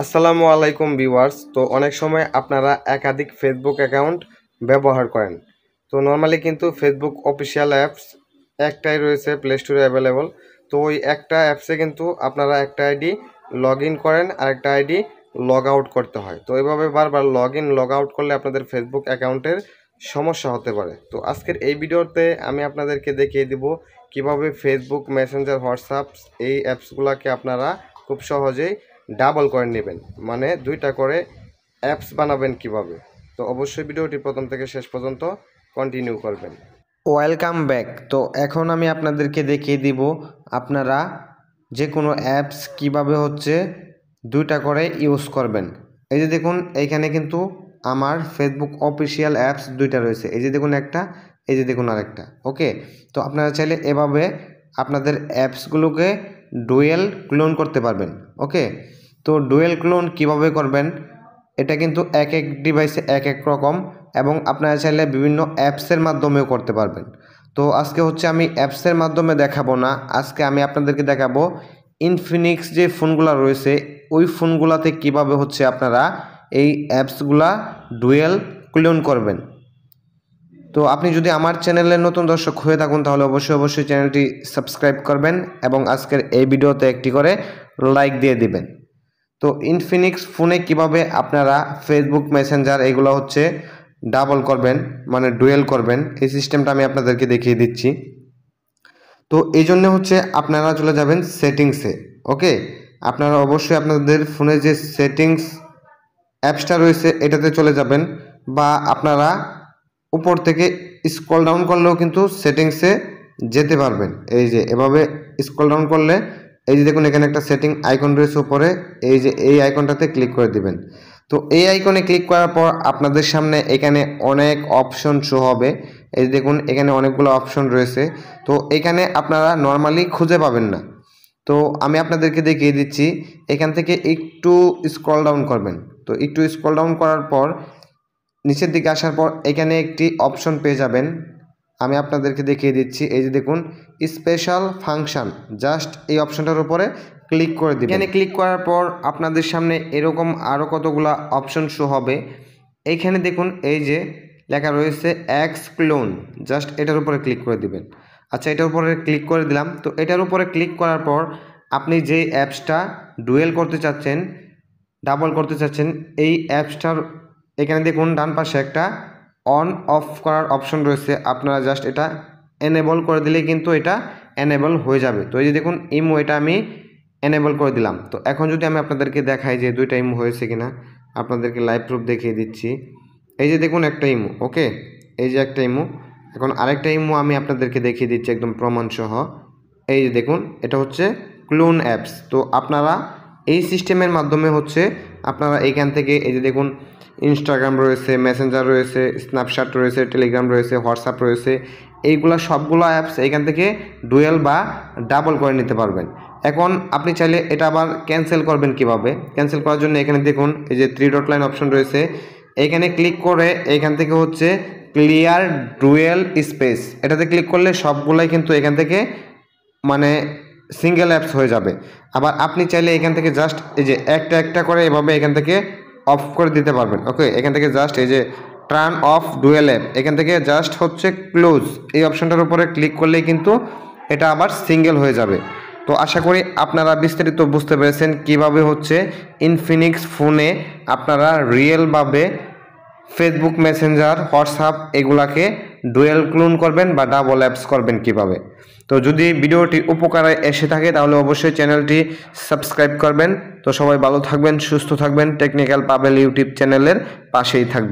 আসসালামু আলাইকুম ভিউয়ার্স। তো অনেক সময় আপনারা একাধিক ফেসবুক অ্যাকাউন্ট ব্যবহার করেন। তো নর্মালি কিন্তু ফেসবুক অফিসিয়াল অ্যাপস একটাই রয়েছে প্লে স্টোরে অ্যাভেলেবল। তো ওই একটা অ্যাপসে কিন্তু আপনারা একটা আইডি লগ ইন করেন আর একটা আইডি লগ আউট করতে হয়। তো এভাবে বারবার লগ ইন লগ আউট করলে আপনাদের ফেসবুক অ্যাকাউন্টের সমস্যা হতে পারে। তো আজকের এই ভিডিওতে আমি আপনাদেরকে দেখিয়ে দিব কিভাবে ফেসবুক, মেসেঞ্জার, হোয়াটসঅ্যাপ এই অ্যাপসগুলোকে আপনারা খুব সহজেই ডাবল করে নেবেন, মানে দুইটা করে অ্যাপস বানাবেন কিভাবে। তো অবশ্যই ভিডিওটি প্রথম থেকে শেষ পর্যন্ত কন্টিনিউ করবেন। Welcome back. তো এখন আমি আপনাদেরকে দেখিয়ে দিব আপনারা যে কোনো অ্যাপস কিভাবে দুইটা করে ইউজ করবেন। এই যে দেখুন, এইখানে কিন্তু আমার ফেসবুক অফিসিয়াল অ্যাপস দুইটা রয়েছে। এই যে দেখুন একটা, এই যে দেখুন আরেকটা। ওকে, তো আপনারা চাইলে এভাবে আপনাদের অ্যাপসগুলোকে ডুয়েল ক্লোন করতে পারবেন। ওকে, তো ডুয়েল ক্লোন কিভাবে করবেন এটা কিন্তু এক এক ডিভাইসে এক এক রকম, এবং আপনারা চাইলে বিভিন্ন অ্যাপসের মাধ্যমেও করতে পারবেন। তো আজকে আমি অ্যাপসের মাধ্যমে দেখাবো না, আজকে আমি আপনাদেরকে দেখাবো ইনফিনিক্স যে ফোনগুলো রয়েছে ওই ফোনগুলোতে কিভাবে আপনারা এই অ্যাপসগুলা ডুয়েল ক্লোন করবেন। তো আপনি যদি আমার চ্যানেলের নতুন দর্শক হয়ে থাকুন তাহলে অবশ্যই চ্যানেলটি সাবস্ক্রাইব করবেন এবং আজকের এই ভিডিওতে একটি করে লাইক দিয়ে দিবেন। তো ইনফিনিক্স ফোনে কিভাবে আপনারা ফেসবুক, মেসেঞ্জার এগুলো ডাবল করবেন, মানে ডুয়েল করবেন, এই সিস্টেমটা আমি আপনাদেরকে দেখিয়ে দিচ্ছি। তো এই জন্য আপনারা চলে যাবেন সেটিংসে। ওকে, আপনারা অবশ্যই আপনাদের ফোনে যে সেটিংস অ্যাপসটা রয়েছে এটাতে চলে যাবেন, বা আপনারা উপর থেকে স্ক্রল ডাউন করলেও কিন্তু সেটিংসে যেতে পারবেন। এই যে এভাবে স্ক্রল ডাউন করলে এই যে দেখুন এখানে একটা সেটিং আইকন রয়েছে উপরে, এই যে এই আইকনটাতে ক্লিক করে দিবেন। তো এই আইকনে ক্লিক করার পর আপনাদের সামনে এখানে অনেক অপশন শো হবে। এই যে দেখুন এখানে অনেকগুলো অপশন রয়েছে। তো এখানে আপনারা নর্মালি খুঁজে পাবেন না, তো আমি আপনাদেরকে দেখিয়ে দিচ্ছি। এখান থেকে একটু স্ক্রল ডাউন করবেন। তো একটু স্ক্রল ডাউন করার পর নিচের দিকে আসার পর এখানে একটি অপশন পেয়ে যাবেন, আমি আপনাদেরকে দেখিয়ে দিচ্ছি। এই যে দেখুন স্পেশাল ফাংশন, জাস্ট এই অপশনটার উপরে ক্লিক করে দিবেন। এখানে ক্লিক করার পর আপনাদের সামনে এরকম আরও কতগুলো অপশন শো হবে। এইখানে দেখুন এই যে লেখা রয়েছে এক্স ক্লোন, জাস্ট এটার উপরে ক্লিক করে দিবেন। আচ্ছা, এটার উপরে ক্লিক করে দিলাম। তো এটার উপরে ক্লিক করার পর আপনি যে অ্যাপসটা ডুয়েল করতে চাচ্ছেন, ডাবল করতে চাচ্ছেন, এই অ্যাপসটার এখানে দেখুন ডান পাশে একটা অন অফ করার অপশন রয়েছে। আপনারা জাস্ট এটা এনেবল করে দিলেই কিন্তু এটা এনেবল হয়ে যাবে। তো এই যে দেখুন ইমো, এটা আমি এনেবল করে দিলাম। তো এখন যদি আমি আপনাদেরকে দেখাই যে দুইটা ইমো হয়েছে কিনা, আপনাদেরকে লাইভ প্রুফ দেখিয়ে দিচ্ছি। এই যে দেখুন একটা ইমো, ওকে, এই যে একটা ইমো। এখন আরেকটা ইমো আমি আপনাদেরকে দেখিয়ে দিচ্ছি একদম প্রমাণ সহ। এই যে দেখুন এটা ক্লোন অ্যাপস। তো আপনারা এই সিস্টেমের মাধ্যমে আপনারা এইখান থেকে এই যে দেখুন ইনস্টাগ্রাম রয়েছে, মেসেঞ্জার রয়েছে, স্ন্যাপচ্যাট রয়েছে, টেলিগ্রাম রয়েছে, হোয়াটসঅ্যাপ রয়েছে, এইগুলো সবগুলো অ্যাপস এইখান থেকে ডুয়েল বা ডাবল করে নিতে পারবেন। এখন আপনি চাইলে এটা আবার ক্যান্সেল করবেন কিভাবে। ক্যান্সেল করার জন্য এখানে দেখুন এই যে 3 ডট লাইন অপশন রয়েছে, এইখানে ক্লিক করে এইখান থেকে ক্লিয়ার ডুয়েল স্পেস, এটাতে ক্লিক করলে সবগুলাই কিন্তু এখান থেকে মানে সিঙ্গেল অ্যাপস হয়ে যাবে। আবার আপনি চাইলে এখান থেকে জাস্ট এই যে একটা একটা করে এভাবে এখান থেকে অফ করে দিতে পারবেন। ওকে, এখান থেকে জাস্ট এই যে টার্ন অফ ডুয়েল অ্যাপ, এখান থেকে জাস্ট ক্লোজ, এই অপশনটার উপরে ক্লিক করলেই কিন্তু এটা আবার সিঙ্গেল হয়ে যাবে। তো আশা করি আপনারা বিস্তারিত বুঝতে পেরেছেন কিভাবে ইনফিনিক্স ফোনে আপনারা রিয়েলভাবে ফেসবুক, মেসেঞ্জার, হোয়াটসঅ্যাপ এগুলাকে ডুয়েল ক্লোন করবেন বা ডাবল অ্যাপস করবেন কিভাবে। তো যদি ভিডিওটি উপকারে এসে থাকে তাহলে অবশ্যই চ্যানেলটি সাবস্ক্রাইব করবেন। তো সবাই ভালো থাকবেন, সুস্থ থাকবেন, টেকনিক্যাল পাবেল ইউটিউব চ্যানেলের পাশেই থাকবেন।